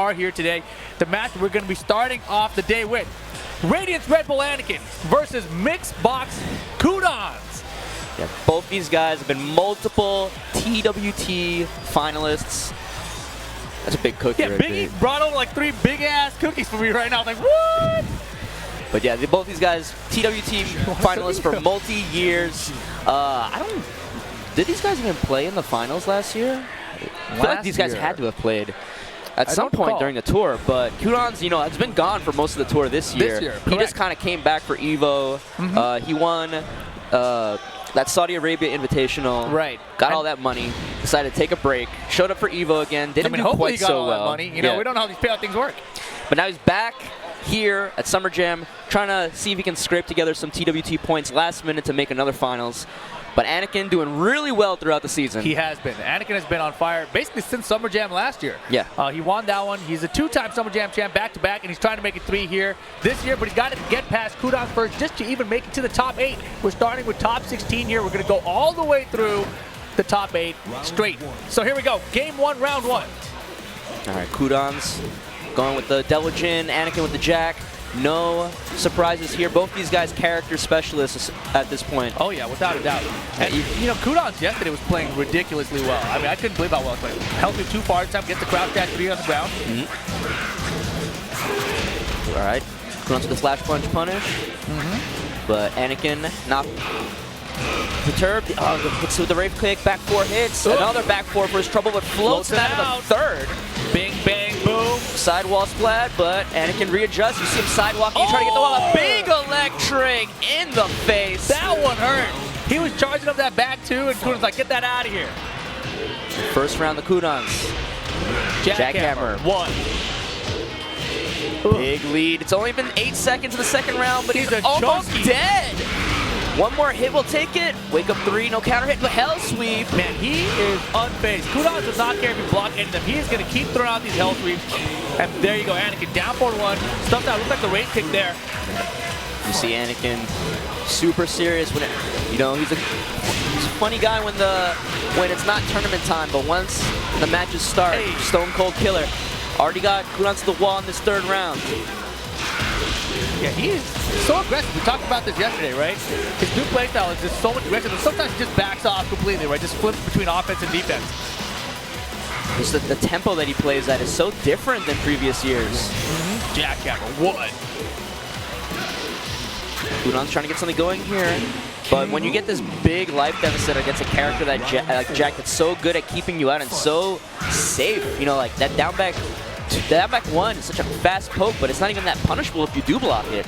are here today. The match we're going to be starting off the day with Radiance Red Bull Anakin versus Mixed Box Kudons. Yeah, both these guys have been multiple TWT finalists. That's a big cookie right there. Biggie brought over like 3 big-ass cookies for me right now. Like, what? But yeah, both these guys, TWT finalists for multi-years. Did these guys even play in the finals last year? I feel like these guys had to have played at some point during the tour, but Kudons, you know, has been gone for most of the tour this year. He just kind of came back for Evo. He won that Saudi Arabia Invitational. Right. Got all that money. Decided to take a break. Showed up for Evo again. Didn't do hopefully quite he got so all well. That money. You know, we don't know how these payout things work. But now he's back here at Summer Jam, trying to see if he can scrape together some TWT points last minute to make another finals. But Anakin doing really well throughout the season. He has been. Anakin has been on fire basically since Summer Jam last year. Yeah. He won that one. He's a 2-time Summer Jam champ back-to-back, and he's trying to make it 3 here this year, but he's got to get past Kudons first just to even make it to the top 8. We're starting with top 16 here. We're going to go all the way through the top 8 straight. So here we go. Game 1, round 1. All right, Kudons going with the Devil Jin, Anakin with the Jack. No surprises here. Both these guys character specialists at this point. Oh yeah, without a doubt. And you know, Kudons yesterday was playing ridiculously well. I mean, I couldn't believe how well he was playing. Held me too far this time, gets the crouch dash 3 on the ground. All right, Kudons with the slash punch punish. But Anakin not perturbed. Hits with the Rave Kick, back 4 hits. Another back 4 for his trouble, but floats him out of the 3rd. Bing, bang, boom. Sidewall splat, but Anakin readjusts. You see him sidewalking. He's trying to get the wall. A big electric in the face. That one hurt. He was charging up that back too, and Kudons like, get that out of here. First round, the Kudons. Jackhammer. 1. Big lead. It's only been 8 seconds in the second round, but he's almost junkie. dead. One more hit will take it. Wake up 3, no counter hit, but hell sweep. Man, he is unfazed. Kudons does not care if you block any of them. He is going to keep throwing out these hell sweeps. And there you go, Anakin down 4-1. Stuffed out. Looks like the Rage Kick there. You see Anakin super serious when he's a funny guy when it's not tournament time, but once the matches start, Stone Cold Killer. Already got Kudons to the wall in this 3rd round. Yeah, he is so aggressive. We talked about this yesterday, right? His new playstyle is just so much aggressive, and sometimes he just backs off completely, right? Just flips between offense and defense. Just the tempo that he plays at is so different than previous years. Jackhammer 1. Kudons trying to get something going here. But when you get this big life deficit against a character that Jack that's so good at keeping you out and so safe, you know, like that down back 1 is such a fast poke, but it's not even that punishable if you do block it.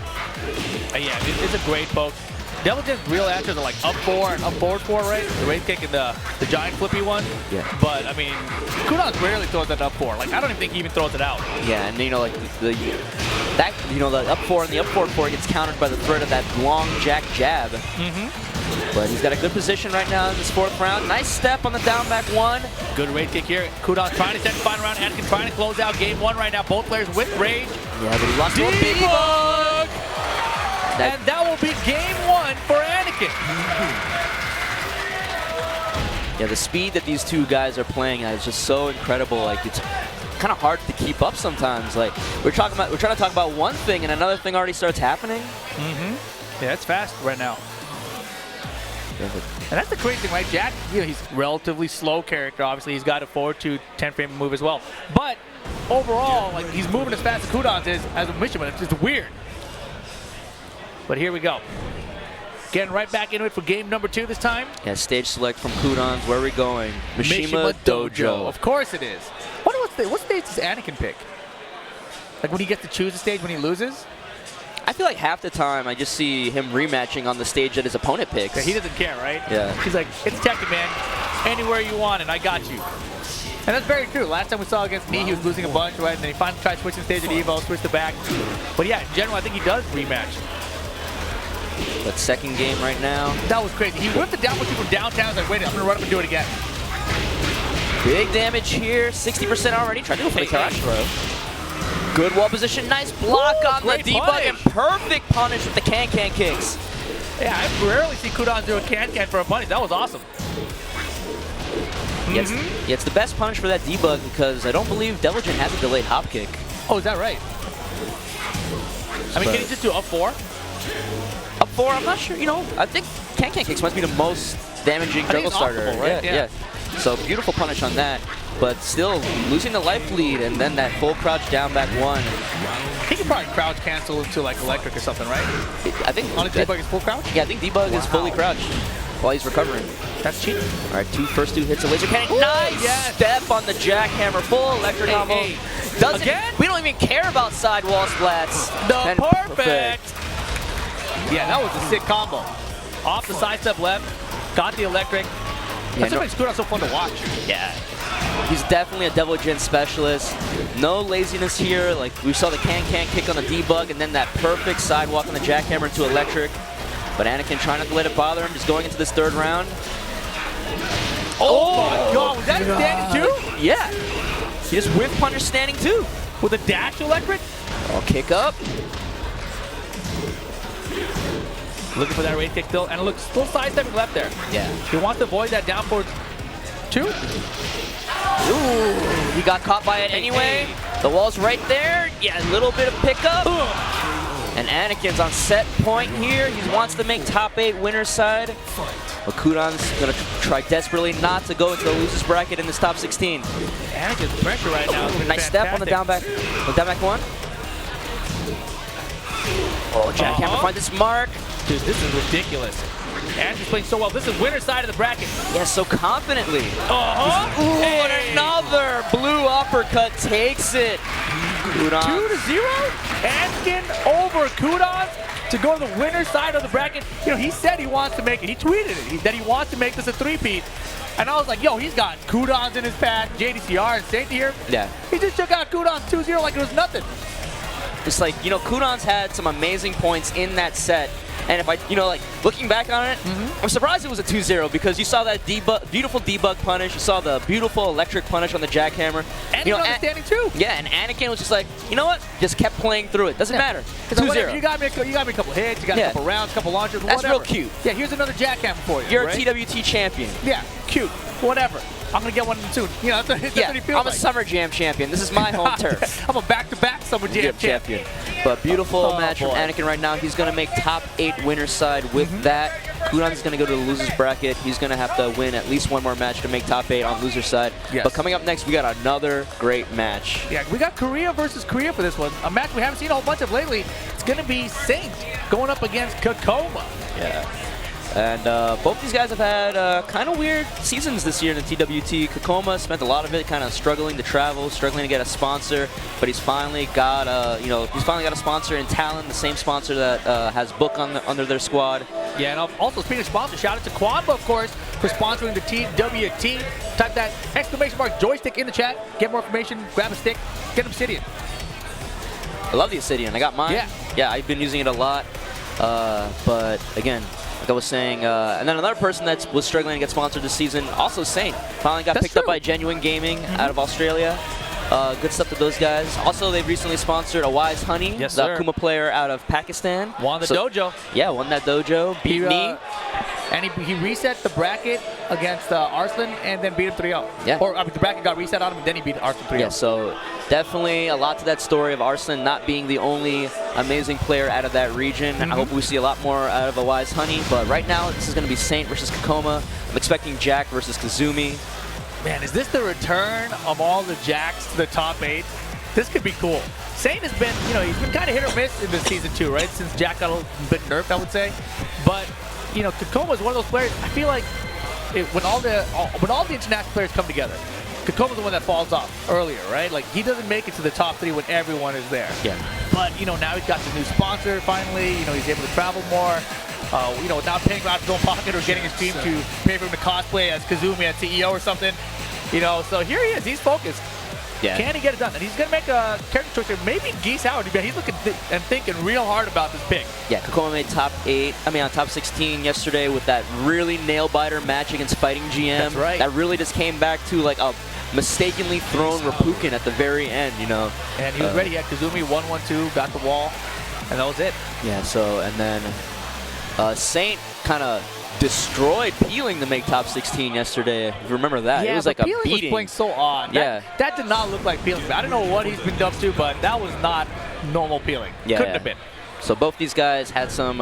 Yeah, it's a great poke. Devil Jin's real answers are like up 4 and up forward 4, right? The Rage Kick and the giant flippy one. Yeah. But, I mean, Kudons rarely throws that up 4. Like, I don't even think he even throws it out. Yeah, and you know, like the up 4 and the up forward 4 gets countered by the threat of that long Jack jab. But he's got a good position right now in this 4th round. Nice step on the down back 1. Good Rage Kick here. Kudons trying to set the final round. Anakin trying to close out game 1 right now. Both players with rage. Yeah, but he lost to a big bug. And that will be game 1 for Anakin. Yeah, the speed that these two guys are playing at is just so incredible. Like, it's kind of hard to keep up sometimes. Like, we're trying to talk about one thing and another thing already starts happening. Yeah, it's fast right now. And that's the crazy thing, right? Jack, you know, he's a relatively slow character. Obviously, he's got a forward to 10-frame move as well. But overall, like, he's moving as fast as Kudons is as a Mishima. It's just weird. But here we go. Getting right back into it for game number 2 this time. Yeah, stage select from Kudons. Where are we going? Mishima Dojo. Of course it is. What stage does Anakin pick? Like when he gets to choose a stage when he loses? I feel like half the time I just see him rematching on the stage that his opponent picks. Yeah, he doesn't care, right? Yeah. He's like, it's Tekken, man. Anywhere you want, and I got you. And that's very true. Last time we saw against me, he was losing a bunch, right? And then he finally tried switching stage at Evo, switched it back. But yeah, in general, I think he does rematch. But second game right now. That was crazy. He whipped the down push from downtown. He's like, wait, I'm going to run up and do it again. Big damage here. 60% already. Tried to go for the crouch throw. Good wall position. Nice block on the debug and perfect punish with the can-can kicks. Yeah, I rarely see Kudons do a can-can for a punish. That was awesome. Yeah, it's the best punish for that debug because I don't believe Deviljin has a delayed hop kick. Oh, is that right? I mean, can he just do up 4? Up 4, I'm not sure. You know, I think can kicks must be the most damaging juggle starter. Right? Yeah. So beautiful punish on that, but still losing the life lead and then that full crouch down back 1. He could probably crouch cancel into like electric or something, right? I think on his debug is full crouch? Yeah, I think debug is fully crouched while he's recovering. That's cheating. All right, first two hits of laser cannon. Nice step on the jackhammer, full electric combo. Again? We don't even care about sidewall splats. Perfect. Yeah, that was a sick combo. Off the side step left, got the electric. That's what makes Kudon so fun to watch. Yeah. He's definitely a Deviljin specialist. No laziness here. Like we saw the can kick on the debug and then that perfect sidewalk on the jackhammer into electric. But Anakin trying not to let it bother him, just going into this 3rd round. Oh my god, was that standing too? Yeah. He just whiff punish standing too. With a dash electric? Oh, kick up. Looking for that raise kick still, and it looks still sidestepping left there. Yeah. He wants to avoid that down forward 2. Ooh, he got caught by it anyway. The wall's right there. Yeah, a little bit of pickup. And Anakin's on set point here. He wants to make top 8 winner's side. But Kudon's going to try desperately not to go into the losers bracket in this top 16. Anakin's pressure right now. Nice step on the down back 1. Oh, jackhammer finds its mark. Dude, this is ridiculous. Anakin's playing so well. This is winner's side of the bracket. Yeah, so confidently. Ooh, and another blue uppercut takes it. Kudon. 2-0. Anakin over Kudon to go to the winner's side of the bracket. You know, he said he wants to make it. He tweeted it. That he wants to make this a 3-peat. And I was like, yo, he's got Kudons in his pack, JDCR and Saint here. Yeah. He just took out Kudon 2-0 like it was nothing. It's like, you know, Kudon's had some amazing points in that set. And if I, you know, like, looking back on it, I'm surprised it was a 2-0 because you saw that beautiful debug punish. You saw the beautiful electric punish on the jackhammer. And you know, understanding too. Yeah, and Anakin was just like, you know what? Just kept playing through it. Doesn't matter. 2-0. You got me a couple hits, you got a couple rounds, a couple launches, That's whatever. real cute. Yeah, here's another jackhammer for you. You're a TWT champion. Yeah, cute. Whatever. I'm going to get one soon. You know, that's what he feels I'm a Summer Jam champion. This is my home turf. I'm a back-to-back Summer Jam champion. But beautiful match from Anakin right now. He's going to make top 8 winner's side with that. Kudon's going to go to the loser's bracket. He's going to have to win at least one more match to make top 8 on loser's side. Yes. But coming up next, we got another great match. Yeah, we got Korea versus Korea for this one. A match we haven't seen a whole bunch of lately. It's going to be Saint going up against Kakoma. Yeah. And both these guys have had kind of weird seasons this year in the TWT. Kakoma spent a lot of it kind of struggling to travel, struggling to get a sponsor, but he's finally got a sponsor in Talon, the same sponsor that has Book under their squad. Yeah, and also speaking of sponsors, shout out to Quamba, of course, for sponsoring the TWT. Type that ! Joystick in the chat. Get more information, grab a stick, get Obsidian. I love the Obsidian. I got mine. Yeah, I've been using it a lot. But again, like I was saying, and then another person that was struggling to get sponsored this season, also Saint, finally got picked up by Genuine Gaming out of Australia. Good stuff to those guys. Also, they've recently sponsored a Wise Honey, the Akuma player out of Pakistan. Won the dojo. Yeah, won that dojo, beat me. And he reset the bracket against Arslan and then beat him 3-0. Yeah. Or the bracket got reset on him and then he beat Arslan 3-0. Yeah, so definitely a lot to that story of Arslan not being the only amazing player out of that region. I hope we see a lot more out of a Wise Honey. But right now, this is going to be Saint versus Kakoma. I'm expecting Jack versus Kazumi. Man, is this the return of all the Jacks to the top 8? This could be cool. Saint has been, you know, he's been kind of hit or miss in this season too, right? Since Jack got a bit nerfed, I would say. But you know, Kakoma is one of those players. I feel like when all the international players come together, Kakoma's the one that falls off earlier, right? Like he doesn't make it to the top 3 when everyone is there. Yeah. But you know, now he's got the new sponsor finally. You know, he's able to travel more. You know, without paying out his own pocket or getting his team to pay for him to cosplay as Kazumi at CEO or something. You know, so here he is. He's focused. Yeah. Can he get it done? And he's going to make a character choice here. Maybe Geese Howard. He's looking and thinking real hard about this pick. Yeah, Kakoma made top 16 yesterday with that really nail-biter match against Fighting GM. That's right. That really just came back to like a mistakenly thrown Rapuken at the very end, you know. And he was ready. He had Kazumi 1-1-2, got the wall, and that was it. Yeah, so, and then Saint kind of destroyed Peeling to make top 16 yesterday. If you remember that, Yeah, it was like a Peeling beating. was playing so odd. Yeah. That did not look like Peeling. I don't know what he's been dubbed to, but that was not normal Peeling. Yeah, Couldn't have been. So both these guys had some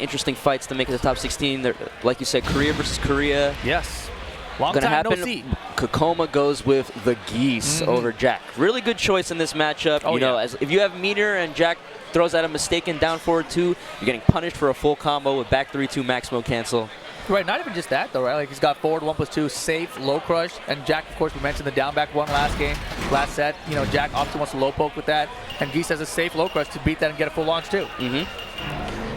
interesting fights to make it to the top 16. They're, like you said, Korea versus Korea. Yes. Long Gonna time happen. no see. Kokoma goes with the Geese over Jack. Really good choice in this matchup. Oh, you know, yeah. as if you have meter and Jack throws out a mistaken down forward 2, you're getting punished for a full combo with back 3-2 max mode cancel. Right, not even just that though, right? Like he's got forward 1+2, safe, low crush, and Jack, of course, we mentioned the down back one last set. You know, Jack obviously wants to low poke with that, and Geese has a safe low crush to beat that and get a full launch too.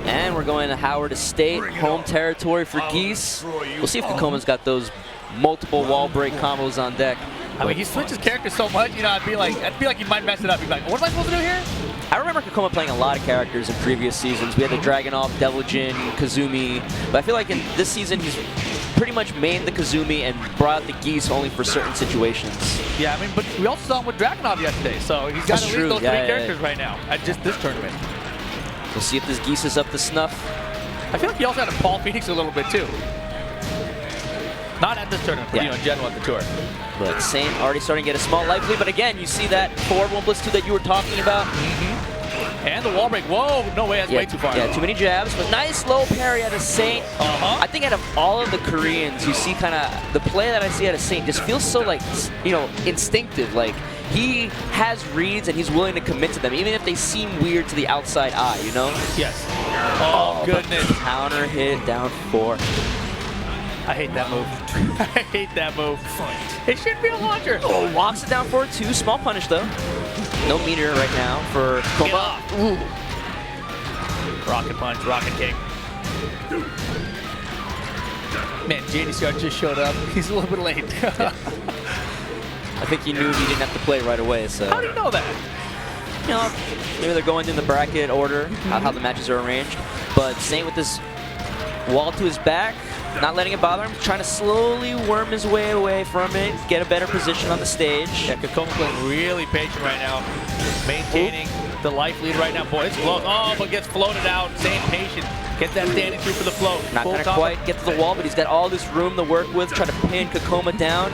And we're going to Howard Estate, home territory for Geese. We'll see if Kokoma's got those multiple wall break combos on deck. I mean, he switches characters so much, you know, I'd be like he might mess it up. He'd be like, what am I supposed to do here? I remember Kokoma playing a lot of characters in previous seasons. We had the Dragunov, Devil Jin, Kazumi. But I feel like in this season, he's pretty much mained the Kazumi and brought out the Geese only for certain situations. Yeah, I mean, but we also saw him with Dragunov yesterday, so he's got That's at least true. those three characters right now at just this tournament. We'll see if this Geese is up to snuff. I feel like he also had a Paul Phoenix a little bit too. Not at this tournament, but you know, in general at the tour. But Saint already starting to get a small life lead. But again, you see that forward 1+2 that you were talking about. And the wall break. Whoa, no way, that's way too far. Yeah, too many jabs, but nice low parry out of Saint. I think out of all of the Koreans, you see kind of the play that I see out of Saint just feels so like, you know, instinctive. Like he has reads and he's willing to commit to them, even if they seem weird to the outside eye, you know? Yes. Oh, goodness. Counter hit down 4. I hate that move. I hate that move. It should be a launcher. Oh, walks it down forward 2. Small punish though. No meter right now for Koma. Rocket punch, rocket kick. Man, JDCR just showed up. He's a little bit late. I think he knew he didn't have to play right away. So. How do you know that? You know, maybe they're going in the bracket order, how the matches are arranged. But Saint with this wall to his back, not letting it bother him, trying to slowly worm his way away from it, get a better position on the stage. Yeah, Kokoma playing really patient right now, maintaining the life lead right now. Boy, it's close. Oh, but gets floated out, staying patient. Get that standing through for the float. Not going to quite get to the wall, but he's got all this room to work with, trying to pin Kokoma down.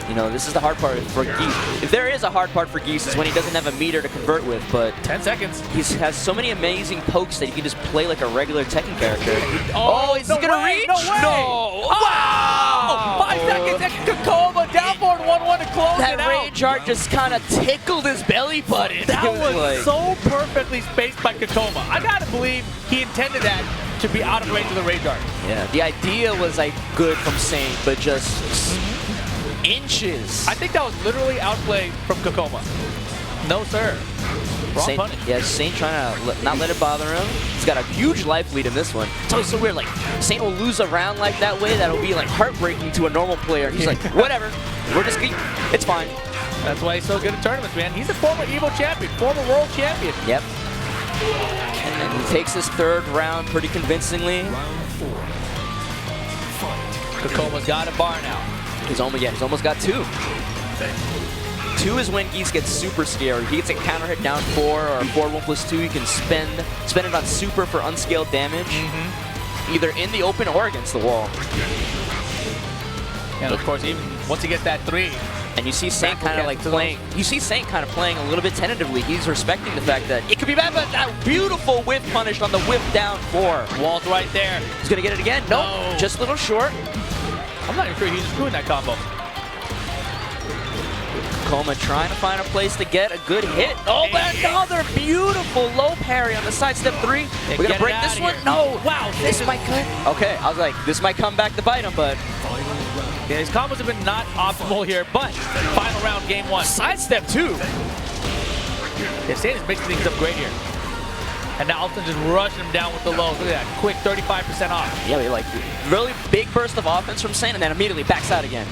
You know, this is the hard part for Geese. If there is a hard part for Geese, is when he doesn't have a meter to convert with, but 10 seconds. He has so many amazing pokes that he can just play like a regular Tekken character. Is no he gonna way, reach? No way! No! Wow! 5 seconds, and Kokoma down forward 1-1 to close that it out. rage art just kind of tickled his belly button. That was like so perfectly spaced by Kokoma. I gotta believe he intended that to be out of range of the rage art. Yeah, the idea was like good from Saint, but just inches. I think that was literally outplay from Kokoma. No, sir. Wrong Saint, punish. yeah, Saint trying to not let it bother him. He's got a huge life lead in this one. It's always so weird. Like, Saint will lose a round like that way. That'll be like heartbreaking to a normal player. He's like, whatever. We're just it's fine. That's why he's so good at tournaments, man. He's a former EVO champion, former world champion. Yep. And he takes his 3rd round pretty convincingly. Kokoma's got a bar now. He's almost got 2. 2 is when Geese gets super scary. He gets a counter hit down 4 or 4-1+2. You can spend it on super for unscaled damage, either in the open or against the wall. And of course, even once he gets that 3, and you see Saint kind of like playing. You see Saint kind of playing a little bit tentatively. He's respecting the fact that it could be bad, but that beautiful whiff punish on the whip down 4. Wall's right there. He's gonna get it again. Nope, No. just a little short. I'm not even sure he's screwing that combo. Koma trying to find a place to get a good hit. Oh, but another beautiful low parry on the sidestep 3. We're gonna break this one. No, wow, this might come. Okay, I was like, this might come back to bite him, but yeah, his combos have been not optimal here. But final round, game 1. Sidestep 2. Yeah, Saint is mixing things up great here. And now Alton just rushing him down with the lows. Look at that, quick 35% off. Yeah, like really big burst of offense from Saint, and then immediately backs out again.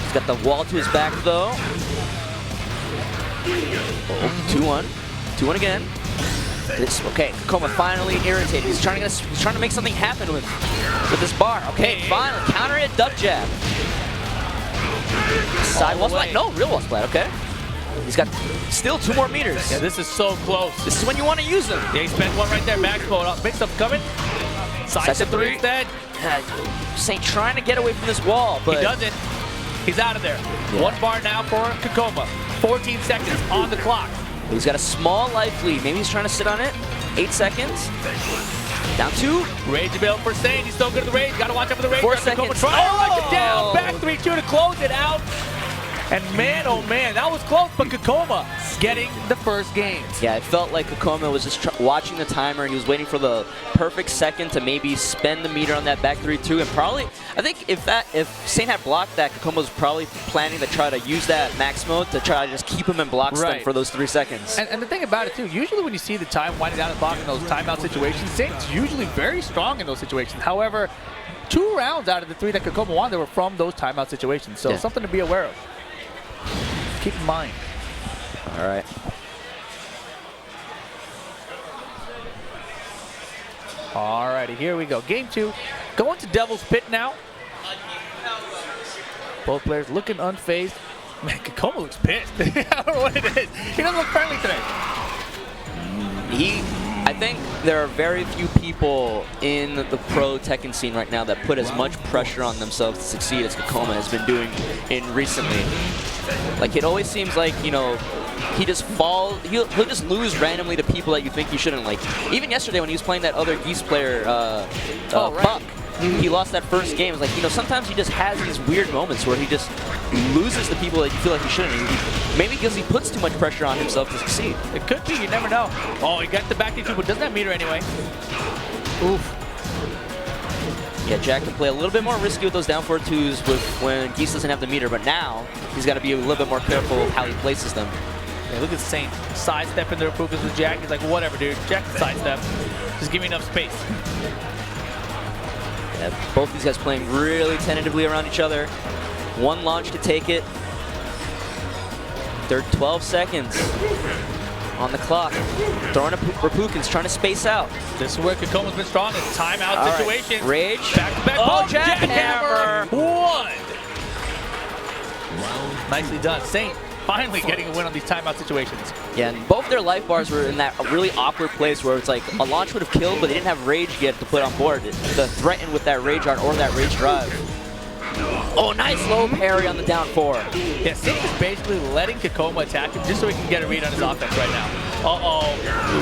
He's got the wall to his back though. 2-1. 2-1 again. Okay, Kokoma finally irritated. He's trying to make something happen with this bar. Okay, finally counter hit, duck jab. Side wall splat. No, real wall splat. Okay. He's got still 2 more meters. Yeah, this is so close. This is when you want to use them. Yeah, he spent one right there. Max mode up. Mix up coming. Side step 3 instead. Saint trying to get away from this wall, but he doesn't. He's out of there. Yeah. 1 bar now for Kakoma. 14 seconds on the clock. He's got a small life lead. Maybe he's trying to sit on it. 8 seconds. Down 2. Rage available for Saint. He's still good at the rage. Got to watch out for the rage. 4 Kakoma seconds. trying to rush him down. Oh! Back 3-2 to close it out. And man, oh man, that was close, but Kakoma getting the first games. Yeah, it felt like Kakoma was just watching the timer, and he was waiting for the perfect second to maybe spend the meter on that back 3-2. And probably, I think if Saint had blocked that, Kakoma was probably planning to try to use that max mode to try to just keep him in block stun for those 3 seconds. And the thing about it too, usually when you see the time winding down and blocking those timeout situations, Saint's usually very strong in those situations. However, 2 rounds out of the 3 that Kakoma won, they were from those timeout situations. So something to be aware of. Keep in mind. All right. Alrighty, here we go. Game 2. Going to Devil's Pit now. Both players looking unfazed. Man, Kakoma looks pissed. I don't know what it is. He doesn't look friendly today. I think there are very few people in the pro Tekken scene right now that put as much pressure on themselves to succeed as Kakoma has been doing recently. Like, it always seems like, you know, he just falls, he'll just lose randomly to people that you think he shouldn't. Like, even yesterday when he was playing that other Geese player, Buck, he lost that first game. It's like, you know, sometimes he just has these weird moments where he just loses to people that you feel like he shouldn't. Maybe because he puts too much pressure on himself to succeed. It could be, you never know. Oh, he got the back 2, but doesn't have meter anyway. Oof. Yeah, Jack can play a little bit more risky with those down 4-2s when Geese doesn't have the meter, but now he's got to be a little bit more careful of how he places them. Yeah, look at Saint sidestepping their approvals with Jack. He's like, whatever, dude. Jack can sidestep. Just give me enough space. Yeah, both these guys playing really tentatively around each other. 1 launch to take it. They're 12 seconds on the clock. Throwing up Rapukins, trying to space out. This is where Kakoma's been strong in timeout situations. Rage. Back-to-back. Oh, jackhammer. 1. Nicely done. Saint finally getting a win on these timeout situations. Yeah, and both their life bars were in that really awkward place where it's like a launch would have killed, but they didn't have rage yet to put on board to threaten with that rage art or that rage drive. Oh, nice low parry on the down 4. Yeah, Saint is basically letting Kakoma attack him just so he can get a read on his offense right now. Uh-oh.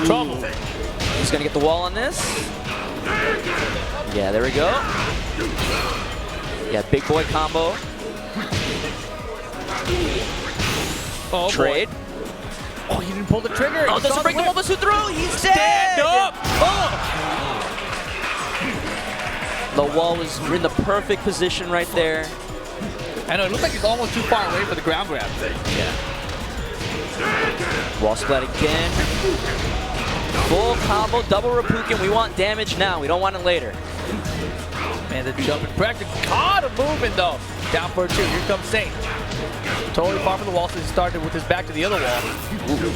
Trouble. He's going to get the wall on this. Yeah, there we go. Yeah, big boy combo. Oh, trade. Boy. Oh, he didn't pull the trigger. Oh, doesn't break the wall through. He's dead. Stand up. Oh. The wall was in the perfect position right there. I know, it looks like he's almost too far away for the ground grab. Yeah. Wall splat again. Full combo, double Rapukin. We want damage now. We don't want it later. Man, the jumping pressure. Caught him moving, though. Down for 2. Here comes Saint. Totally far from the wall, so he started with his back to the other wall. Ooh.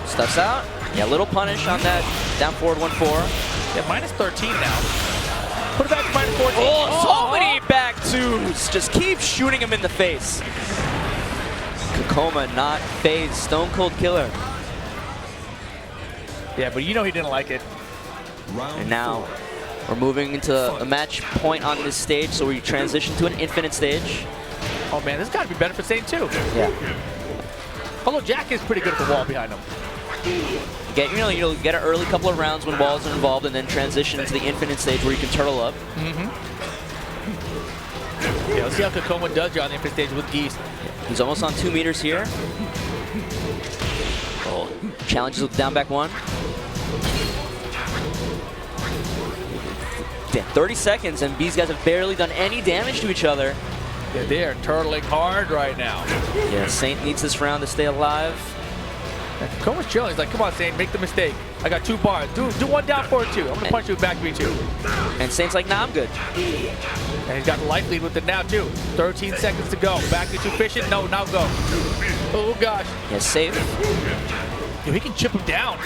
Stuffs out. Yeah, little punish on that down forward 1-4. Yeah, minus 13 now. Put it back to minus 14. Oh, so many back 2s. Just keep shooting him in the face. Kakoma not phased. Stone Cold Killer. Yeah, but you know he didn't like it. And now we're moving into a match point on this stage, so we transition to an infinite stage. Oh man, this has got to be better for Saint too. Yeah. Although Jack is pretty good at the wall behind him. You'll get an early couple of rounds when walls are involved, and then transition into the infinite stage where you can turtle up. Yeah, let's see how Kakoma does here on the infinite stage with Geese. He's almost on 2 meters here. Oh, challenges with down back 1. Damn, 30 seconds, and these guys have barely done any damage to each other. Yeah, they are turtling hard right now. Yeah, Saint needs this round to stay alive. And Kakoma's chilling. He's like, come on, Saint, make the mistake. I got 2 bars. Do 1 down forward 2. I'm going to punch you with back 3-2. And Saint's like, nah, I'm good. And he's got the life lead with it now, too. 13 seconds to go. Back 3-2 fishing. No, now go. Oh, gosh. Yeah, safe. Yo, he can chip him down.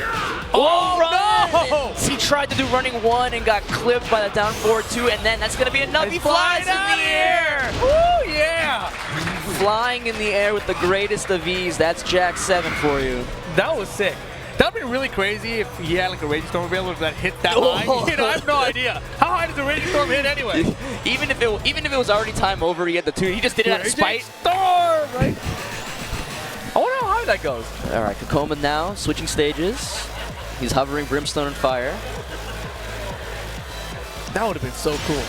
Oh, no! He tried to do running 1 and got clipped by the down 4-2, and then that's going to be enough. He flies in the air. Woo, yeah! Flying in the air with the greatest of ease. That's Jack 7 for you. That was sick. That would be really crazy if he had like a Raging Storm available that hit that high. You know, I have no idea. How high does the Raging Storm hit anyway? Even if it was already time over, he had the 2. He just did it out of spite. Storm, right? I wonder how high that goes. All right, Kakoma now switching stages. He's hovering Brimstone and Fire. That would have been so cool.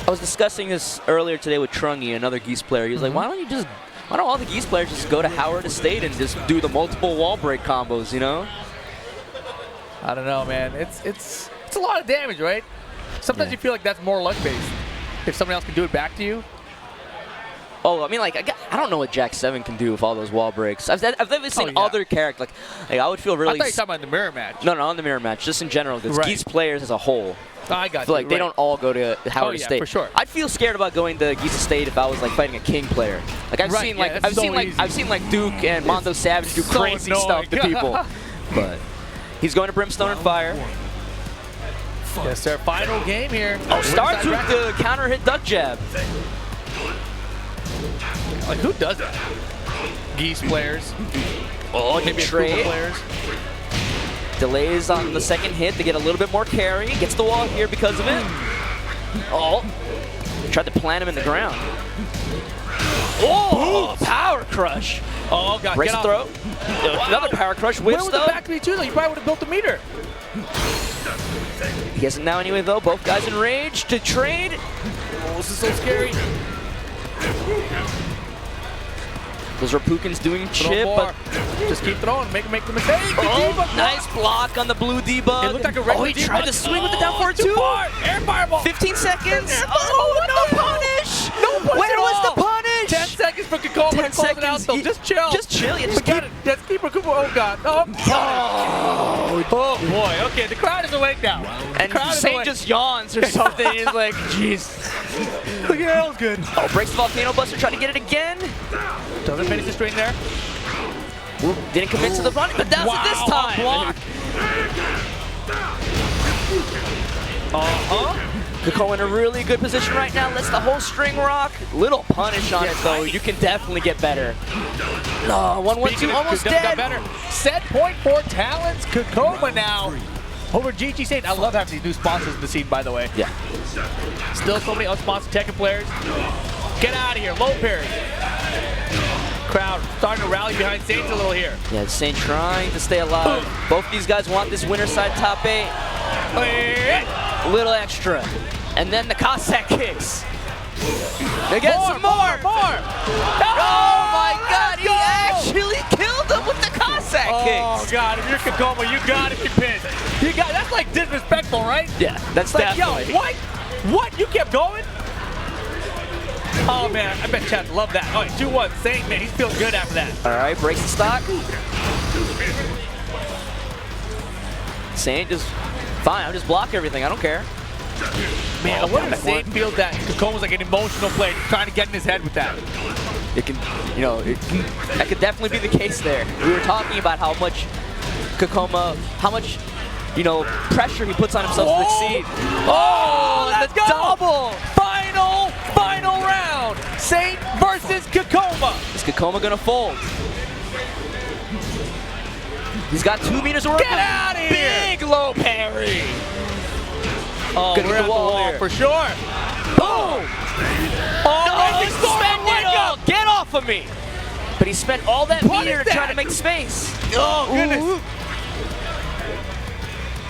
I was discussing this earlier today with Trungy, another Geese player. He was like, why don't all the Geese players just go to Howard Estate and just do the multiple wall break combos, you know? I don't know, man. It's a lot of damage, right? Sometimes you feel like that's more luck-based. If someone else can do it back to you. Oh, I mean, like, I don't know what Jack 7 can do with all those wall breaks. I've never seen other characters. Like, I would feel really... I thought you were talking about the mirror match. No, on the mirror match. Just in general. Because Geese players as a whole. I got I feel like they don't all go to Howard Estate. for sure. I'd feel scared about going to Geese Estate if I was like fighting a King player. Like I've seen like Duke and Mondo Savage do crazy stuff to people. But he's going to Brimstone and Fire. Yes, sir. Final game here. Oh, starts with the counter hit duck jab. Like who does that? Geese players. Oh, maybe trade. Players. Delays on the second hit to get a little bit more carry. Gets the wall here because of it. Oh, tried to plant him in the ground. Oh, power crush. Oh, God, brace get throw. Wow. Another power crush. Whips Where would the back be too, though? You probably would have built the meter. He has it now anyway, though. Both guys in rage to trade. Oh, this is so scary. Those Rapukins doing chip, but just keep throwing, make the mistake. Oh, nice block on the blue debug. It looked like a regular he tried to swing with the down forward too. Air fireball. 15 seconds. Oh, no punish. No punish. Where was the punish? 10 seconds for Kakoma to close it out, so just chill. Just chill. Yeah, just keep Kakuma. Oh, God. Oh, boy. Okay, the crowd is awake now. And Saint just yawns or something. He's like, jeez. Look at that was good. Oh, breaks the Volcano Buster, trying to get it again. Doesn't finish the string there. Didn't commit to the front, but that's it this time. Block. Kakoma in a really good position right now. Lets the whole string rock. Little punish on it, though. You can definitely get better. Oh, 1-1-2, almost dead. Better. Set point for Talents. Kakoma now over GG Saint. I love having these new sponsors in the scene, by the way. Yeah. Still so many unsponsored Tekken players. Get out of here. Low parry. Crowd starting to rally behind Saints a little here. Yeah, Saint trying to stay alive. Both these guys want this winner side top 8. A little extra. And then the Cossack kicks. They get some more. Oh my God, he actually killed him with the Cossack kicks. Oh God, if you're Kakoma, you gotta be pissed. That's like disrespectful, right? Yeah, that's like, definitely. Yo, what? You kept going? Oh man, I bet Chad love that. All right, 2-1. Saint, man, he's feeling good after that. All right, breaks the stock. Saint just fine. I'll just block everything. I don't care. Man, I wonder if Saint feels that Kakoma's like an emotional play, trying to get in his head with that. It can, that could definitely be the case there. We were talking about how much Kakoma, pressure he puts on himself to succeed. Oh, let's go! Double! Final round. Saint versus Kakoma. Is Kakoma gonna fold? He's got 2 meters of work. Get out of here! Big low parry. Oh, we're at the wall for sure. Boom! Oh, spend it all. Get off of me! But he spent all that meter to try to make space. Oh, goodness.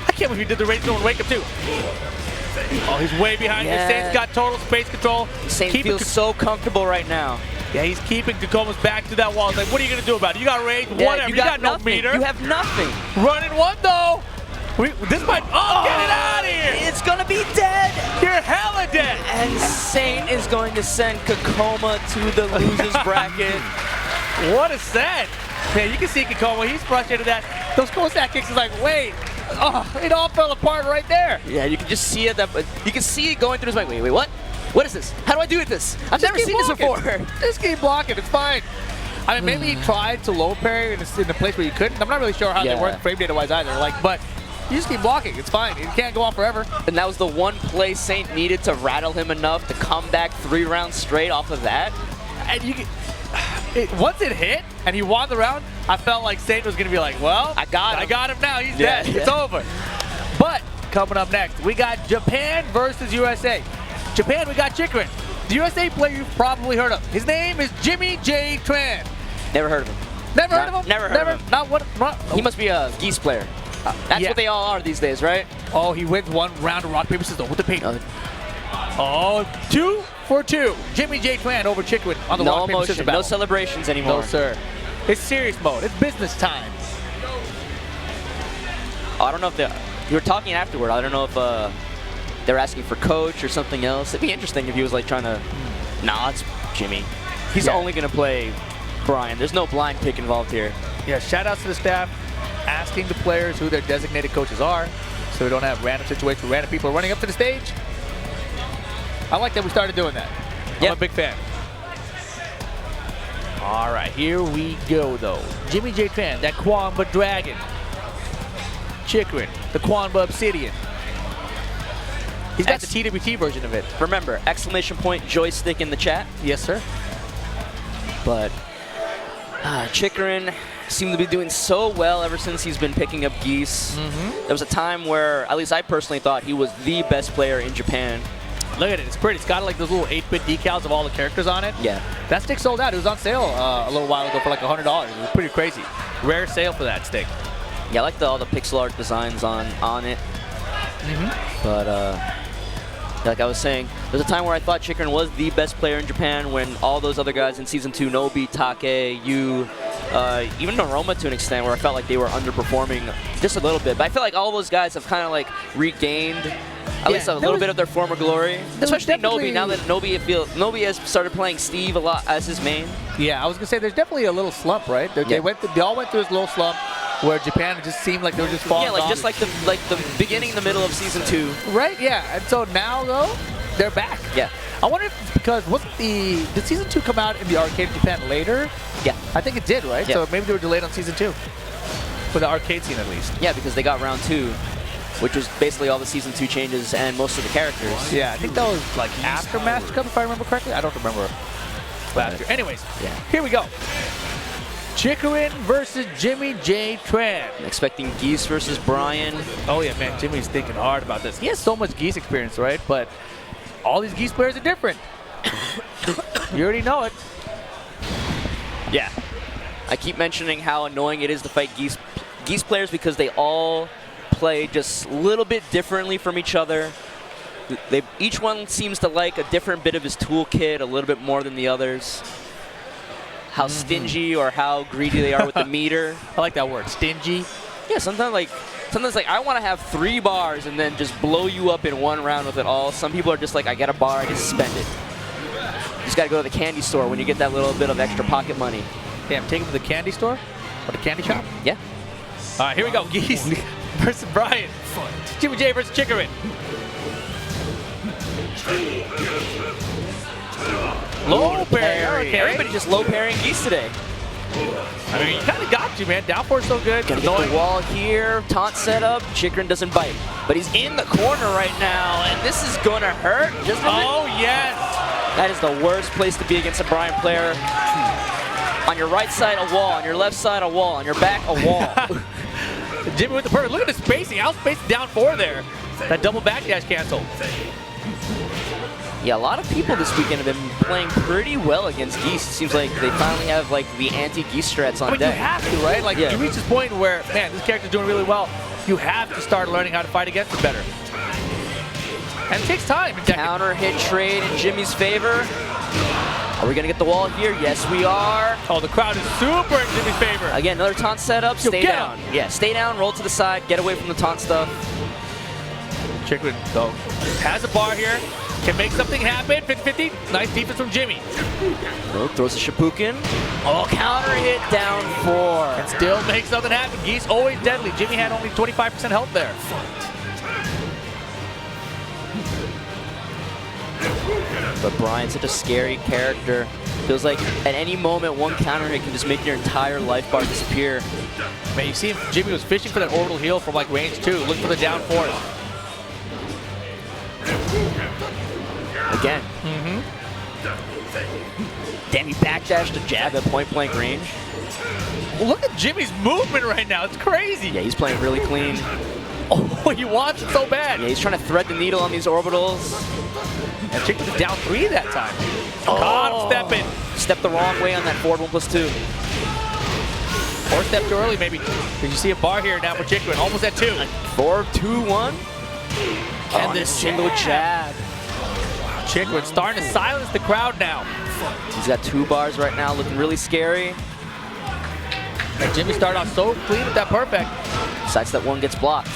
I can't believe he did the Raging Storm wake up too. Oh, he's way behind. Yeah. Saint's got total space control. Saint feels so comfortable right now. Yeah, he's keeping Kakoma's back to that wall. He's like, what are you going to do about it? You got rage? Yeah, whatever. You got no meter. You have nothing. Running one, though. This might... Oh, get it out of here. It's going to be dead. You're hella dead. And Saint is going to send Kakoma to the losers bracket. What a set. Man, you can see Kakoma. He's frustrated that. Those Cossack kicks is like, wait. Oh, it all fell apart right there. Yeah, you can just see it. You can see it going through his mind. Wait, what? What is this? How do I do this? I've never seen this before. Just keep blocking. It's fine. I mean, maybe he tried to low parry in a place where you couldn't. I'm not really sure how they work frame data-wise either. But you just keep blocking. It's fine. It can't go on forever. And that was the one play Saint needed to rattle him enough to come back 3 rounds straight off of that. And you can... once it hit and he won the round, I felt like Satan was going to be like, well, I got him now. He's dead. It's over. But coming up next, we got Japan versus USA. Japan, we got Chikrin. The USA player you've probably heard of. His name is Jimmy J. Tran. Never heard of him. Never heard of him? Never heard of him. Not what? He must be a geese player. That's what they all are these days, right? Oh, he wins one round of rock, paper, scissors with the paper. Oh, 2 for 2. Jimmy J. Tran over Chikrin on the rock, paper, scissors battle. No celebrations anymore. No, sir. It's serious mode. It's business time. I don't know if you were talking afterward. I don't know if they were asking for coach or something else. It'd be interesting if he was like trying to. Nah, it's Jimmy. He's only gonna play Brian. There's no blind pick involved here. Yeah. Shout outs to the staff asking the players who their designated coaches are, so we don't have random situations where random people are running up to the stage. I like that we started doing that. I'm a big fan. All right, here we go though. Jimmy J. Tran, that Quamba Dragon. Chikrin, the Quamba Obsidian. He's got the TWT version of it. Remember, exclamation point joystick in the chat. Yes, sir. But Chikrin seemed to be doing so well ever since he's been picking up geese. There was a time where, at least I personally thought, he was the best player in Japan. Look at it. It's pretty. It's got like those little 8-bit decals of all the characters on it. Yeah. That stick sold out. It was on sale a little while ago for like $100. It was pretty crazy. Rare sale for that stick. Yeah, I like all the pixel art designs on it. But like I was saying, there's a time where I thought Chikrin was the best player in Japan when all those other guys in Season 2, Nobi, Take, Yu, even Naroma to an extent, where I felt like they were underperforming just a little bit. But I feel like all those guys have kind of like regained at least a little bit of their former glory. Especially Nobi, now that Nobi has started playing Steve a lot as his main. Yeah, I was going to say there's definitely a little slump, right? They all went through this little slump where Japan just seemed like they were just falling off. Yeah, just like the beginning, the middle of Season 2. Right, yeah. And so now, though, they're back. Yeah. I wonder if it's because did Season 2 come out in the arcade in Japan later? Yeah. I think it did, right? Yeah. So maybe they were delayed on Season 2. For the arcade scene, at least. Yeah, because they got round 2, which was basically all the Season 2 changes and most of the characters. Yeah, I think that was like after Master Cup, if I remember correctly. I don't remember last year. Anyways, here we go. Chikrin versus Jimmy J. Tran. I'm expecting Geese versus Brian. Oh yeah, man, Jimmy's thinking hard about this. He has so much Geese experience, right? But all these Geese players are different. You already know it. Yeah. I keep mentioning how annoying it is to fight Geese players because they all play just a little bit differently from each other. Each one seems to like a different bit of his toolkit a little bit more than the others. How stingy or how greedy they are with the meter. I like that word, stingy. Yeah, sometimes I want to have 3 bars and then just blow you up in one round with it all. Some people are just like, I get a bar, I just spend it. You just got to go to the candy store when you get that little bit of extra pocket money. Damn, take him to the candy store? Or the candy shop? Yeah. All right, here we go. Geese versus Brian. Jimmy J versus Chikrin. Low parry. Okay. Everybody just low parrying Geese today. I mean, you kind of got you, man. Down 4 is so good. Gonna get the wall here. Taunt setup. Chikrin doesn't bite. But he's in the corner right now, and this is going to hurt. Oh, yes. That is the worst place to be against a Brian player. On your right side, a wall. On your left side, a wall. On your back, a wall. Jimmy with the perfect. Look at the spacing. How spaced down 4 there. That double backdash canceled. Yeah, a lot of people this weekend have been playing pretty well against Geese. It seems like they finally have like the anti-Geese strats on deck. You have to, right? Like you reach this point where, man, this character's doing really well. You have to start learning how to fight against it better. And it takes time. Counter hit trade in Jimmy's favor. Are we gonna get the wall here? Yes, we are. Oh, the crowd is super in Jimmy's favor. Again, another taunt setup. Stay down. Yeah, stay down, roll to the side, get away from the taunt stuff. Chikrin, though, has a bar here. Can make something happen. 50-50. Nice defense from Jimmy. Oh, throws a Shippuden. Oh, counter hit down 4. Can still make something happen. Geese always deadly. Jimmy had only 25% health there. But Brian's such a scary character. Feels like at any moment, one counter hit can just make your entire life bar disappear. Man, you see him, Jimmy was fishing for that orbital heal from like range 2. Look for the down 4. Again. Damn, he backdashed a jab at point-blank range. Well, look at Jimmy's movement right now. It's crazy. Yeah, he's playing really clean. Oh, he wants it so bad. Yeah, he's trying to thread the needle on these orbitals. And Chicken was down 3 that time. Caught him stepping. Stepped the wrong way on that forward 1+2. Or stepped too early, maybe. Did you see a bar here now for Chicken? Almost at 2. 4, 2, 1. And this single jab. Chicken starting to silence the crowd now. He's got 2 bars right now, looking really scary. And Jimmy started off so clean with that perfect. Besides that one gets blocked.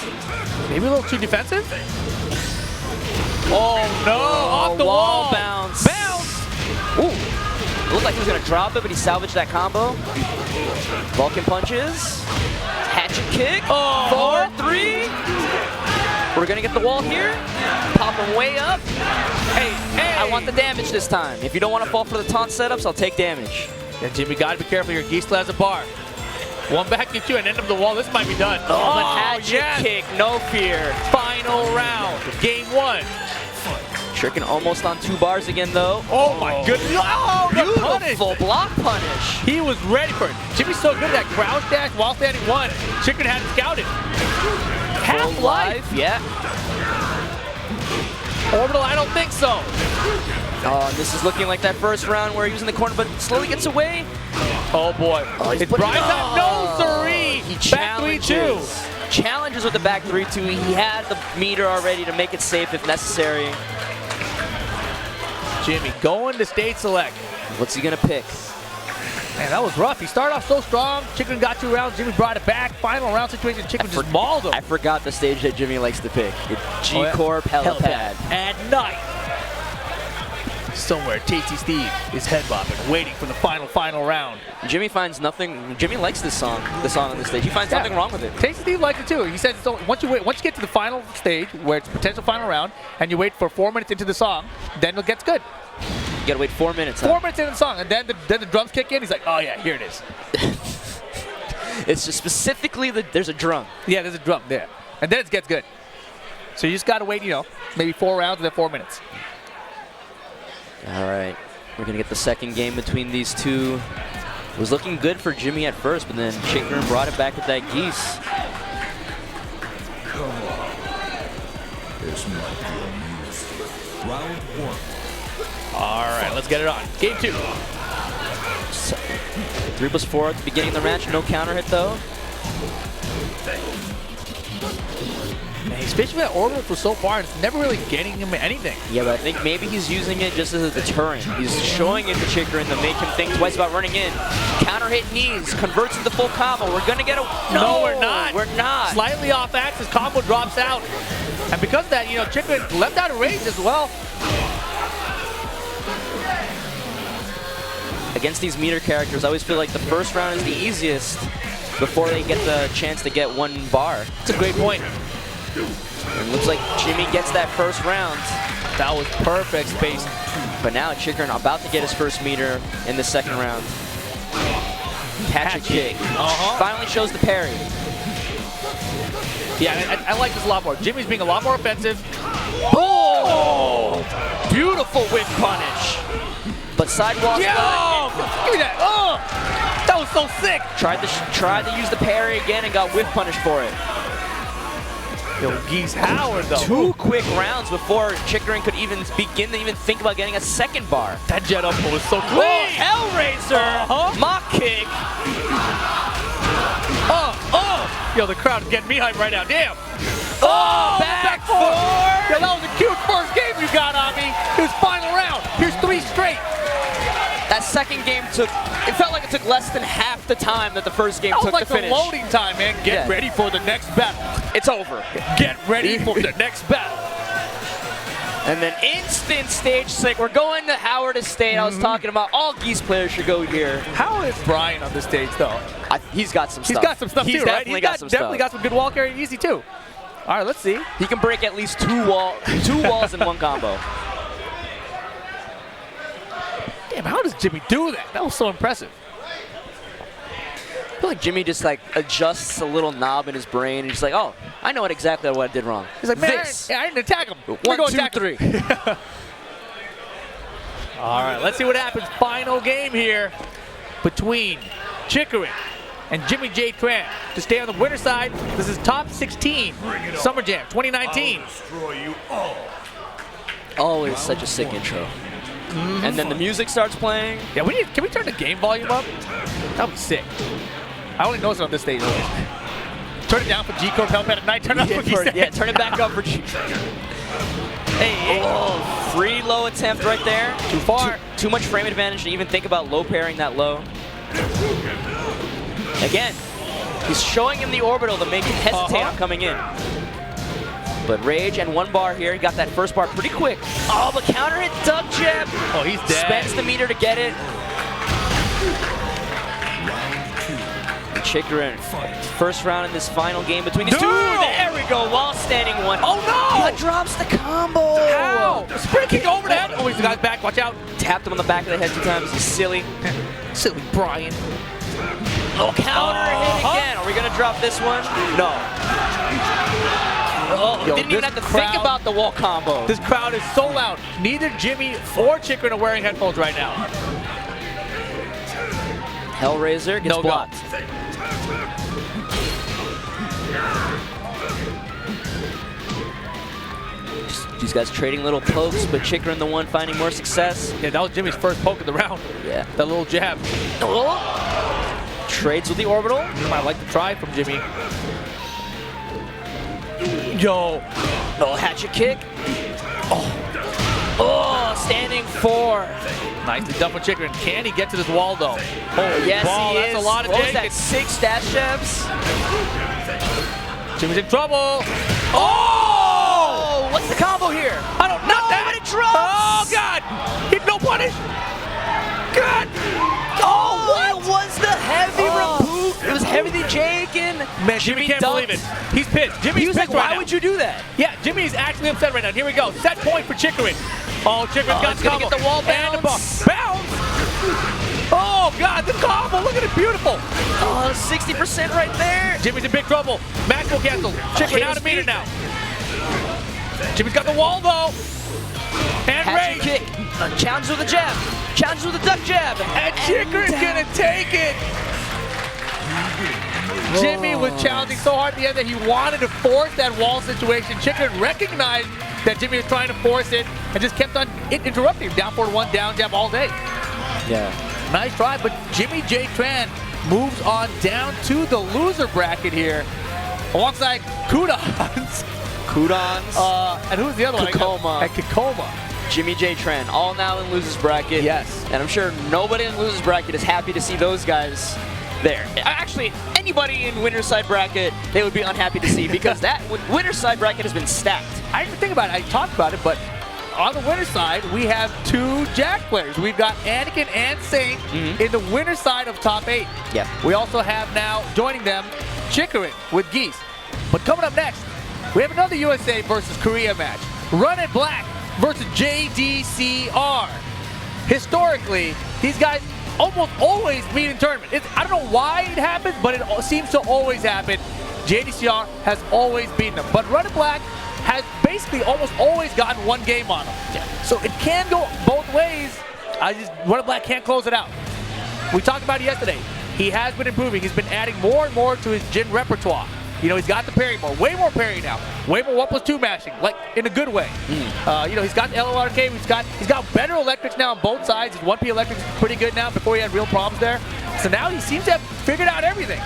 Maybe a little too defensive? Oh no, off the wall. Bounce. Bounce! Ooh, it looked like he was gonna drop it, but he salvaged that combo. Vulcan punches. Hatchet kick. Oh. 4, 3. We're gonna get the wall here. Pop him way up. Hey, hey! I want the damage this time. If you don't want to fall for the taunt setups, I'll take damage. Yeah, Jimmy, gotta be careful here. Geese still has a bar. One back at 2 and end of the wall. This might be done. Oh, the hatchet kick, no fear. Final round, game 1. Chicken almost on 2 bars again, though. Oh my goodness! Oh, the punish! Beautiful block punish. He was ready for it. Jimmy's so good at that crouch dash while standing 1. Chicken had it scouted. Half life. Yeah. Orbital, I don't think so. Oh, and this is looking like that first round where he was in the corner, but slowly gets away. Oh boy. He's It's Brian's up. No, siree. He Back 3-2. Challenges with the back 3-2. He had the meter already to make it safe if necessary. Jimmy going to stage select. What's he gonna pick? Man, that was rough. He started off so strong. Chicken got 2 rounds. Jimmy brought it back. Final round situation. Chicken just mauled him. I forgot the stage that Jimmy likes to pick. The G-Corp helipad. At night. Somewhere, Tasty Steve is head bopping, waiting for the final round. Jimmy finds nothing. Jimmy likes this song on the stage. He finds nothing wrong with it. Tasty Steve likes it too. He says so once you get to the final stage where it's a potential final round, and you wait for 4 minutes into the song, then it gets good. You gotta wait 4 minutes. 4 minutes into the song, and then the drums kick in. He's like, oh yeah, here it is. It's just specifically there's a drum. Yeah, there's a drum there, and then it gets good. So you just gotta wait, maybe 4 rounds and then 4 minutes. All right, we're gonna get the second game between these two. It was looking good for Jimmy at first, but then Chicken brought it back with that geese. Come on. This might be amusing. Round 1. All right, let's get it on. Game 2. 3+4 at the beginning of the match. No counter hit though. Man, he's fishing that orbital for so far, and it's never really getting him anything. Yeah, but I think maybe he's using it just as a deterrent. He's showing it to Chikrin to make him think twice about running in. Counter hit knees, converts into full combo. We're gonna get a... No, we're not. We're not. Slightly off axis, combo drops out. And because of that, Chikrin left out of range as well. Against these meter characters, I always feel like the first round is the easiest before they get the chance to get 1 bar. That's a great point. It looks like Jimmy gets that first round. That was perfect space. But now Chikrin about to get his first meter in the second round. Hatchet kick. Finally shows the parry. Yeah, I like this a lot more. Jimmy's being a lot more offensive. Oh! Beautiful whip punish. But sidewalk. Yo! Give me that. Oh! That was so sick. Tried to use the parry again and got whip punish for it. Yo, Geese Howard though. 2 quick rounds before Chikrin could even begin to think about getting a second bar. That jet up was so clean. Oh, Hellraiser! Mock kick. Yo, the crowd is getting me hyped right now. Damn. Back 4. Yo, that was a cute first game you got on me. It was final round. Here's 3 straight. That second game it felt like it took less than half the time that the first game took like to finish. the loading time, man. Get ready for the next battle. It's over. Get ready for the next battle. And then instant stage select. We're going to Howard Estate. I was talking about all Geese players should go here. How is Brian on the stage, though? He's got some stuff. He's got some stuff, too, right? He's definitely got some good wall carry easy, too. All right, let's see. He can break at least 2 walls in 1 combo. Damn, how does Jimmy do that? That was so impressive. I feel like Jimmy just adjusts a little knob in his brain and he's like, oh, I know exactly what I did wrong. He's like, man, this. I didn't attack him. 1, 2, 3. All right, let's see what happens. Final game here between Chicory and Jimmy J. Tran. To stay on the winner's side, this is top 16 Summer Jam 2019. Destroy you all. Always such a sick intro. And then the music starts playing. Yeah, can we turn the game volume up? That would be sick. I only noticed it on this stage. Turn it down for G-Corp help at night. Turn it up for G-Corp. Yeah, turn it back up for G. Hey, oh, free low attempt right there. Too far. Too much frame advantage to even think about low pairing that low. Again, he's showing him the orbital to make him hesitate on coming in. But Rage and one bar here. He got that first bar pretty quick. Oh, but counter hit duck jab. Oh, he's dead. Spends the meter to get it. And Chikrin, first round in this final game between these two. There we go, while standing one. Oh no! He drops the combo. Ow! Spring kick over that. Oh, he's the guy's back. Watch out. Tapped him on the back of the head 2 times. He's silly. Silly Brian. Oh, counter hit again. Are we going to drop this one? No. Oh, Yo, didn't even have to think about the wall combo. This crowd is so loud. Neither Jimmy or Chikrin are wearing headphones right now. Hellraiser gets blocked. These guys trading little pokes, but Chikrin the one finding more success. Yeah, that was Jimmy's first poke of the round. Yeah. That little jab. Oh. Trades with the orbital. You might like to try from Jimmy. Yo. Oh, hatchet kick. Oh, standing 4. Nicely done for Chikrin. Can he get to this wall, though? Oh, yes, ball, he that's is. a lot of What was damage. that, 6 dash jabs? Jimmy's in trouble. Oh! What's the combo here? I don't know. But it drops! Oh, God. Hit no punish. God. Oh, what was the heavy reboot? It was heavy to Jake and Man, Jimmy can't believe it. He's pissed. Jimmy's He was like, pissed right why now. would you do that? Yeah, Jimmy's actually upset right now. Here we go. Set point for Chikrin. Oh, Chikrin's got he's gonna combo. get the wall And the ball. bounce. Bounce. Oh, God, the combo. Look at it. Beautiful. Oh, 60% right there. Jimmy's in big trouble. Max will cancel. Chikrin out of meter now. Jimmy's got the wall, though. And Hatchet Ray. kick. Challenge with a jab. Challenge with a duck jab. And Chikrin's going to take it. Jimmy was challenging so hard at the end that he wanted to force that wall situation. Chikrin recognized that Jimmy was trying to force it and just kept on interrupting him. Down 4-1, down jab all day. Yeah. Nice try, but Jimmy J. Tran moves on down to the loser bracket here alongside Kudons. And who's the other one? Kakoma. And Kakoma. Jimmy J. Tran, all now in losers bracket. Yes. And I'm sure nobody in losers bracket is happy to see those guys there. Actually, anybody in winner's side bracket, they would be unhappy to see because that winner's side bracket has been stacked. I didn't even think about it. I talked about it, but on the winner's side, we have 2 Jack players. We've got Anakin and Saint in the winner's side of top 8. Yeah. We also have now joining them Chikrin with Geese. But coming up next, we have another USA versus Korea match. Run It Black versus JDCR. Historically, these guys almost always meet in tournament. I don't know why it happens, but it seems to always happen. JDCR has always beaten them. But Run It Black has basically almost always gotten 1 game on them. Yeah. So it can go both ways. Run It Black can't close it out. We talked about it yesterday. He has been improving. He's been adding more and more to his Jin repertoire. You know, he's got the parry more, way more parry now, way more 1+2 mashing, like in a good way. You know, he's got the LORK, he's got better electrics now on both sides. His 1P electrics is pretty good now. Before he had real problems there, so now he seems to have figured out everything.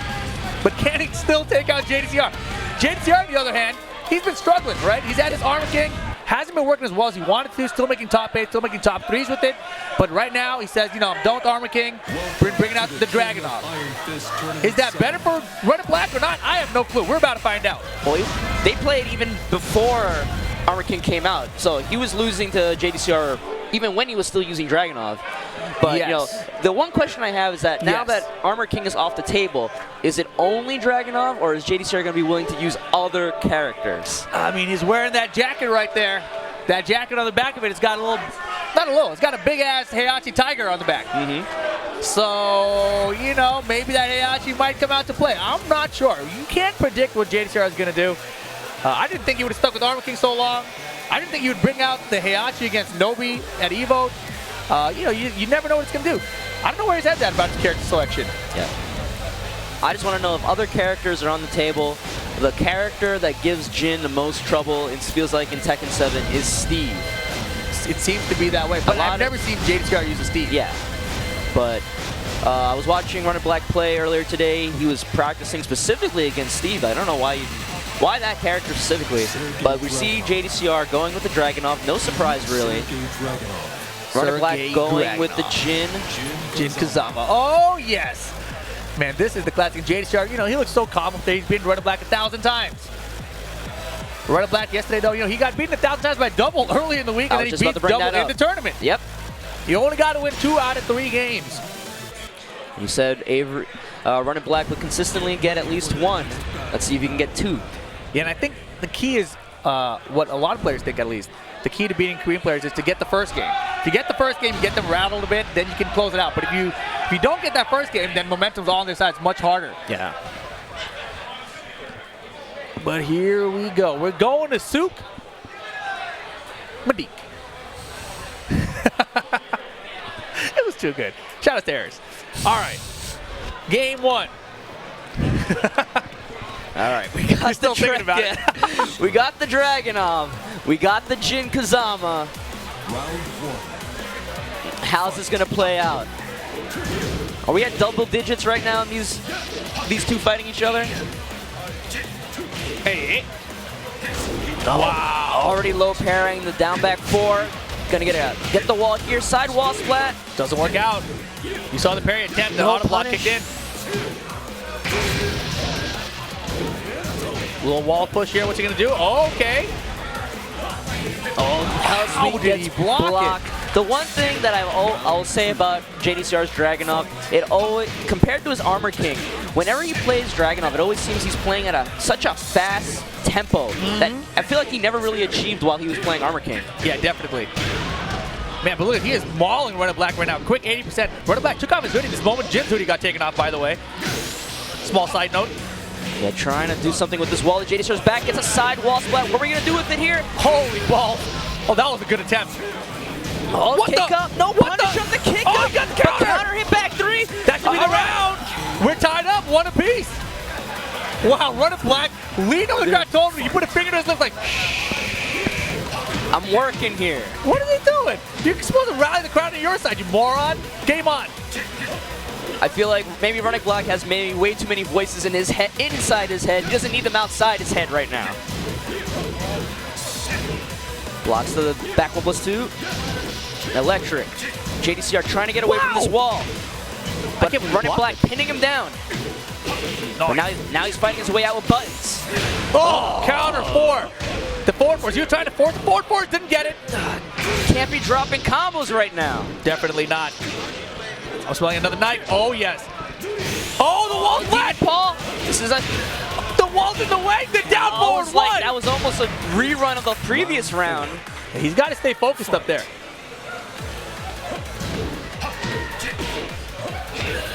But can he still take out JDCR? JDCR, on the other hand, he's been struggling, right? He's at his Armor King. Hasn't been working as well as he wanted to, still making top 8, still making top 3s with it. But right now, he says, you know, I'm done with Armor King, bringing out the Dragunov. Is that better for Run It Black or not? I have no clue. We're about to find out. Well, they played even before Armor King came out, so he was losing to JDCR even when he was still using Dragunov. But, you know, the one question I have is that now that Armor King is off the table, is it only Dragunov, or is JDCR going to be willing to use other characters? I mean, he's wearing that jacket right there. That jacket on the back of it, it's got a little, it's got a big-ass Heihachi Tiger on the back. So, you know, maybe that Heihachi might come out to play. I'm not sure. You can't predict what JDCR is going to do. I didn't think he would have stuck with Armor King so long. I didn't think he would bring out the Heihachi against Nobi at Evo. you never know what it's going to do. I don't know where his head's at about his character selection. Yeah. I just want to know if other characters are on the table. The character that gives Jin the most trouble, it feels like in Tekken 7, is Steve. It seems to be that way, but I've never seen JDCR use a Steve. Yeah, but I was watching Runner Black play earlier today. He was practicing specifically against Steve. I don't know why that character specifically, but we see JDCR going with the Dragunov. No surprise, really. Runner Black going with the Jin Kazama. Oh, yes. Man, this is the classic JDCR. He looks so calm up there. He's beaten Runner Black 1,000 times. Runner Black yesterday, though, he got beaten 1,000 times by double early in the week, and then he beat double in the tournament. Yep. You only got to win 2 out of 3 games. You said Runner Black would consistently get at least 1. Let's see if he can get 2. Yeah, and I think the key is what a lot of players think, at least. The key to beating Korean players is to get the first game. If you get the first game, you get them rattled a bit, then you can close it out. But if you don't get that first game, then momentum's all on their side. It's much harder. Yeah. But here we go. We're going to Souk Madik. It was too good. Shout out to Harris. All right. Game 1. All right, we got still thinking about it. We got the Dragunov. We got the Jin Kazama. How's this gonna play out? Are we at double digits right now in these two fighting each other? Hey. Wow. Already low parrying the down back 4. Gonna get the wall here. Side wall splat. Doesn't work out. You saw the parry attempt. The auto block kicked in. Little wall push here. What's he gonna do? Oh, okay. Oh, how did he block it? The one thing that I'll say about JDCR's Dragunov, it always, compared to his Armor King, whenever he plays Dragunov, it always seems he's playing at such a fast tempo that I feel like he never really achieved while he was playing Armor King. Yeah, definitely. Man, but look, he is mauling Runner Black right now. Quick 80%. Runner Black took off his hoodie. This moment, Jin's hoodie got taken off, by the way. Small side note. Yeah, trying to do something with this wall. The JDCR's back, gets a side wall splat. What are we going to do with it here? Holy balls. Oh, that was a good attempt. Oh, what kick up. No punish on the kick up. He got the counter. Counter hit back 3. That should be the round. We're tied up, 1 apiece. Wow, Runner Black, lead on the ground, told me. You put a finger to his lips like, I'm working here. What is he doing? You're supposed to rally the crowd on your side, you moron. Game on. I feel like maybe Runner Black has maybe way too many voices in his head, inside his head. He doesn't need them outside his head right now. Blocks to the back 1+2. Electric. JDCR trying to get away from this wall. But Runner Black pinning him down. But now he's fighting his way out with buttons. Oh, counter 4. The forward force. You were trying to force the forward force, didn't get it. Can't be dropping combos right now. Definitely not. I'm smelling another knife. Oh, yes. Oh, the wall's flat. Paul. This is the wall's in the way. The down forward 1. Like that was almost a rerun of the previous round. He's got to stay focused up there.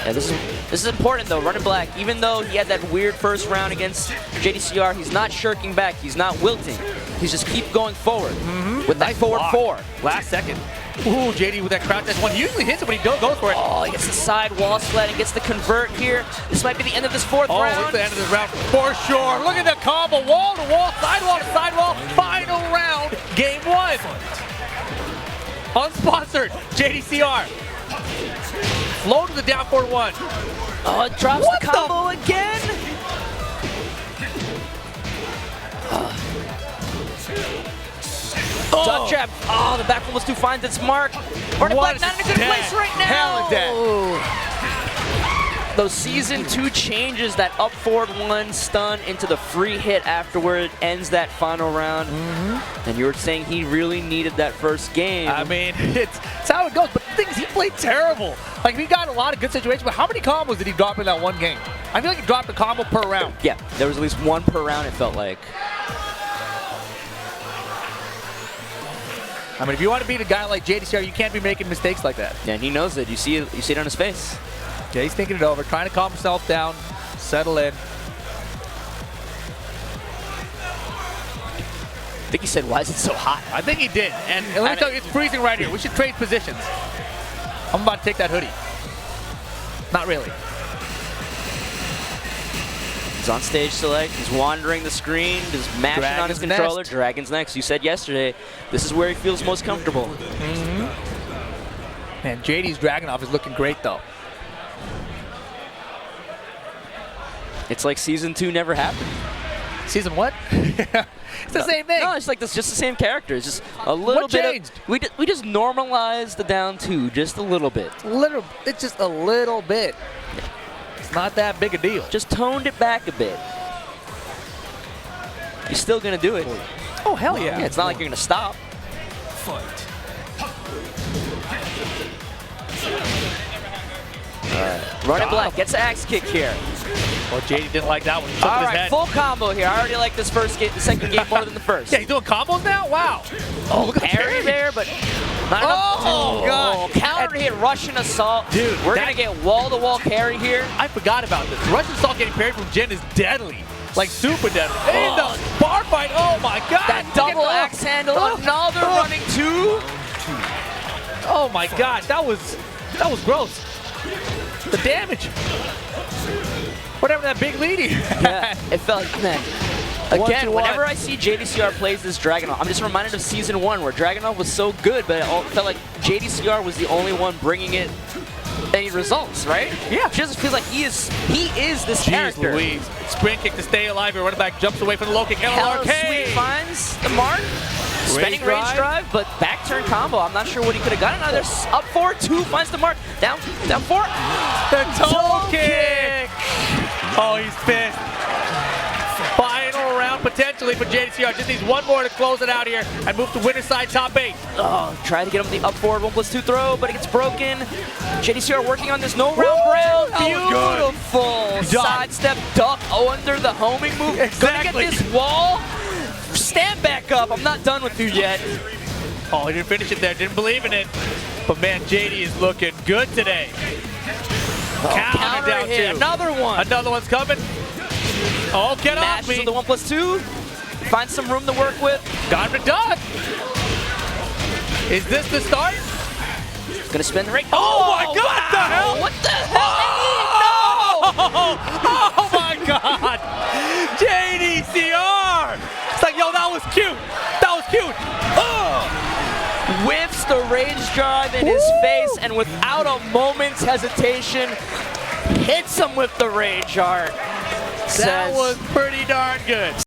Yeah, this is important though. Runner Black, even though he had that weird first round against JDCR, he's not shirking back. He's not wilting. He's just keep going forward with that forward 4. Last second. Ooh, JD with that crouch dash 1. He usually hits it when he goes for it. Oh, he gets the side wall sled and gets the convert here. This might be the end of this 4th round. Oh, it's the end of this round for sure. Look at the combo. Wall to wall, sidewall to sidewall. Final round, game 1. Unsponsored, JDCR. Low to the down forward 1. Oh, it drops the combo again. Duck trap. Oh, the back 1+2 finds its mark. Runner Black not in a good place right now. Those Season 2 changes, that up forward 1 stun into the free hit afterward ends that final round. And you were saying he really needed that first game. I mean, it's how it goes. But the thing is, he played terrible. Like, he got a lot of good situations, but how many combos did he drop in that one game? I feel like he dropped a combo per round. Yeah, there was at least 1 per round, it felt like. I mean, if you want to beat a guy like JDCR, you can't be making mistakes like that. Yeah, and he knows it. You see it on his face. Yeah, he's thinking it over, trying to calm himself down, settle in. I think he said, why is it so hot? I think he did. And let me tell you, it's freezing right here. We should trade positions. I'm about to take that hoodie. Not really. He's on stage select. He's wandering the screen. Just mashing on his controller. Next. Dragon's next. You said yesterday, this is where he feels most comfortable. Man, JD's Dragunov is looking great though. It's like season 2 never happened. Season what? It's the same thing. No, it's like this, just the same character. It's just a little What bit. changed? We just normalized the down 2 just a little bit. It's just a little bit. It's not that big a deal. Just toned it back a bit. You're still gonna do it. Oh hell yeah! Yeah, it's not like you're gonna stop. Fight. Running black gets an axe kick here. Well, JD didn't like that one. He took All his right, head. full combo here. I already like this the second game more than the first. Yeah, he's doing combos now? Wow. Oh, look at the Parry there, but not enough. Oh, God. Counter hit, Russian assault. Dude, we're going to get wall-to-wall carry here. I forgot about this. Russian assault getting parried from Jin is deadly. Like super deadly. And the bar fight, oh my God. That double axe handle, another running 2. Oh my God, that was gross. The damage. Whatever that big leading. Yeah, it felt like, man. Again, 1-1. whenever I see JDCR plays this Dragunov, I'm just reminded of Season 1 where Dragunov was so good, but it felt like JDCR was the only one bringing it any results, right? Yeah. It just feels like he is this Jeez character. Louise. Sprint kick to stay alive here. Running back jumps away from the low kick. Hella LRK. sweet finds the mark. Spinning range drive, but back turn combo. I'm not sure what he could have gotten. Another up 4-2 finds the mark. Down 4. The toe kick. Oh, he's pissed. Final round potentially for JDCR. Just needs one more to close it out here and move to winner's side top 8. Oh, try to get him the up forward 1+2 throw, but it gets broken. JDCR working on this no round ground. Beautiful sidestep duck under the homing move. Exactly. Gonna get this wall. Stand back up. I'm not done with you yet. Oh, he didn't finish it there. Didn't believe in it. But man, JD is looking good today. Counter down hit. 2. Another one. Another one's coming. Oh, get off Mashes me. with the 1+2. Finds some room to work with. Got him done. Is this the start? Gonna spin the ring. Oh my God, what the hell? What the hell? Oh my God. JDCR. It's like, yo, that was cute. That was cute. Whiffs the rage drive in his face and without a moment's hesitation hits him with the rage art. That was pretty darn good.